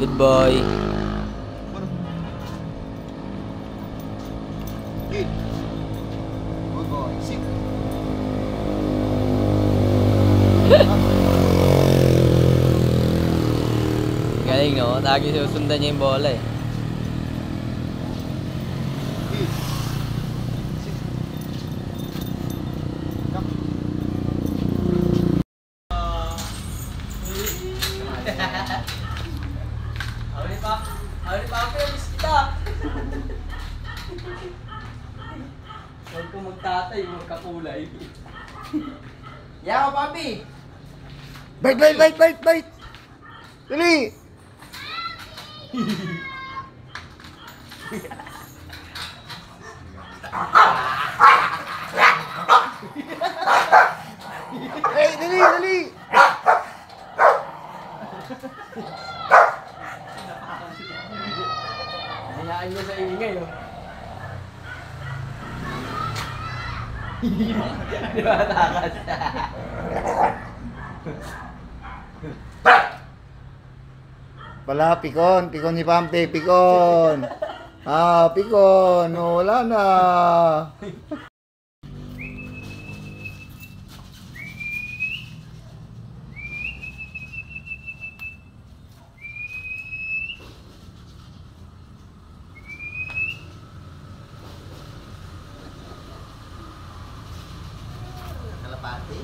Good boy. Good. Good boy. Sit. Galing, no? Lagi susundan niya yung bola eh. Good. Sit. Come. Awali pa ako yung kita. Huwag kong magtatay, magkakulay. Yaw, papi! Bite! Dali! Hey, dali! Hayaan niya sa ingay, oh. Di ba takas? Pala, pikon ni Pampi, pikon. Pikon, wala na. Kalapati.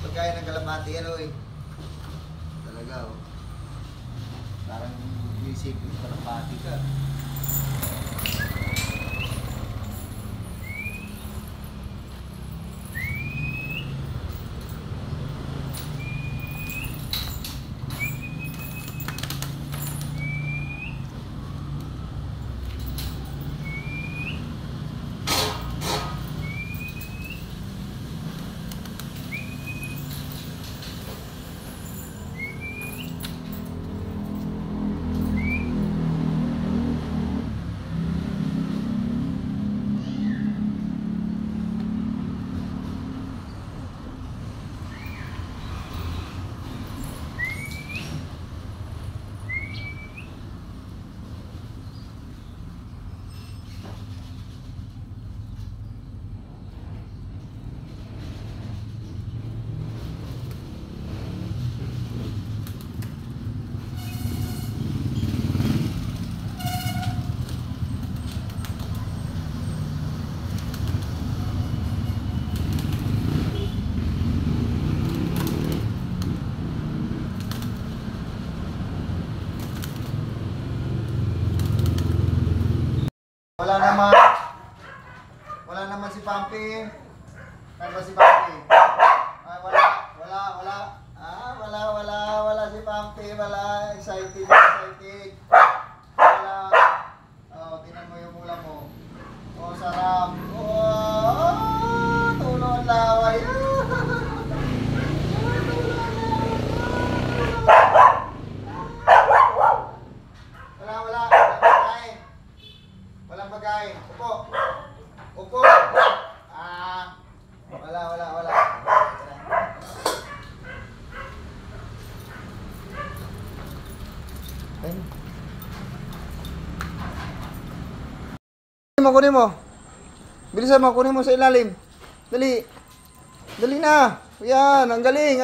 Pagkaya ng kalapati, ano eh. Talaga, oh. Parang isip yung kalapati ka. Wala naman si Pampi. Saan ba si Pampi? Ay, wala si Pampi. Wala. Excited. Wala. Oh, tingnan mo yung ulam mo. Oh, sarap. Oh, tulo ang laway. Walang pagkain. Upo. Wala. Kunin mo. Bilisan mo, kunin mo sa ilalim. Dali na. Yan, ang galing.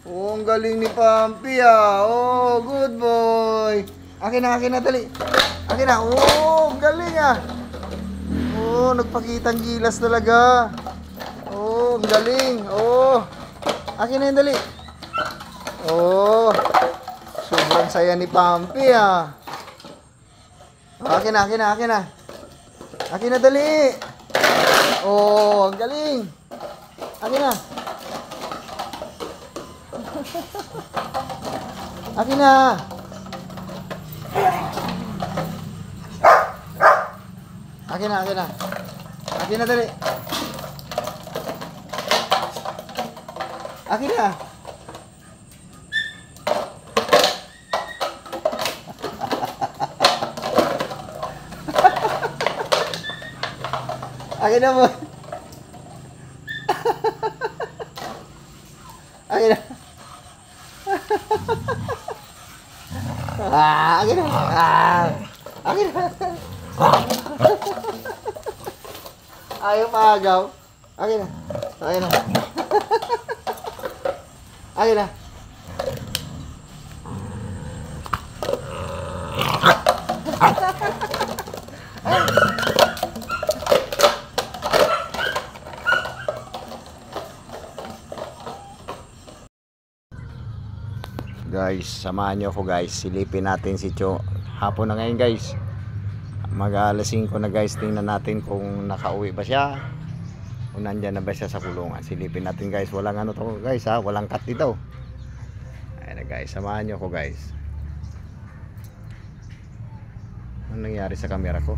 Oh, ang galing ni Pampi, ah. Oh, good boy. Akin na, dali. Akin na. Oh, ang galing, ah. Oh, nagpakitang gilas talaga. Oh, ang galing. Oh. Akin na yun, dali. Oh. Sobrang saya ni Pampi, ah. Akin na. Akin na, dali. Oh, ang galing. Akin na. Akin na. Akin na, dali. Akin na. Akin na mo. Akin na. Akin na. Akin na. Ayaw maagaw. Akin na. Akin na. Akin na. Guys, samahan nyo ako guys. Silipin natin si Cho. Hapon na ngayon guys. Mag-alas 5 na guys. Tingnan natin kung nakauwi ba siya o nandyan na ba siya sa kulungan. Silipin natin guys. Walang ano to guys ha. Walang cut dito. Ayan na guys. Samahan nyo ako guys. Ano nangyari sa camera ko?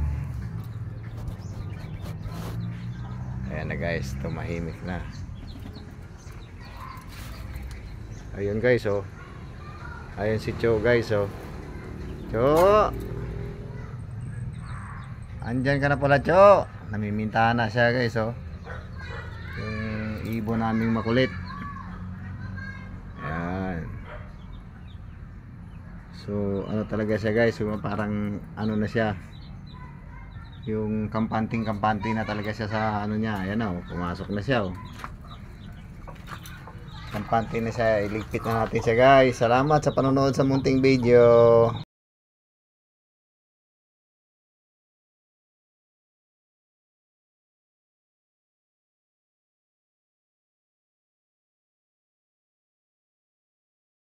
Ayan na guys. Tumahimik na. Ayun guys oh. Ayun si Cho guys oh. Cho, andyan ka na pala Cho. Namimintahan na siya guys oh. Yung ibon naming makulit. Ayan. So ano talaga siya guys. Yung parang ano na siya. Yung kampanting na talaga siya sa ano niya. Ayan oh. Pumasok na siya oh. Kampante na siya, iligpit na natin siya guys. Salamat sa panonood sa munting video.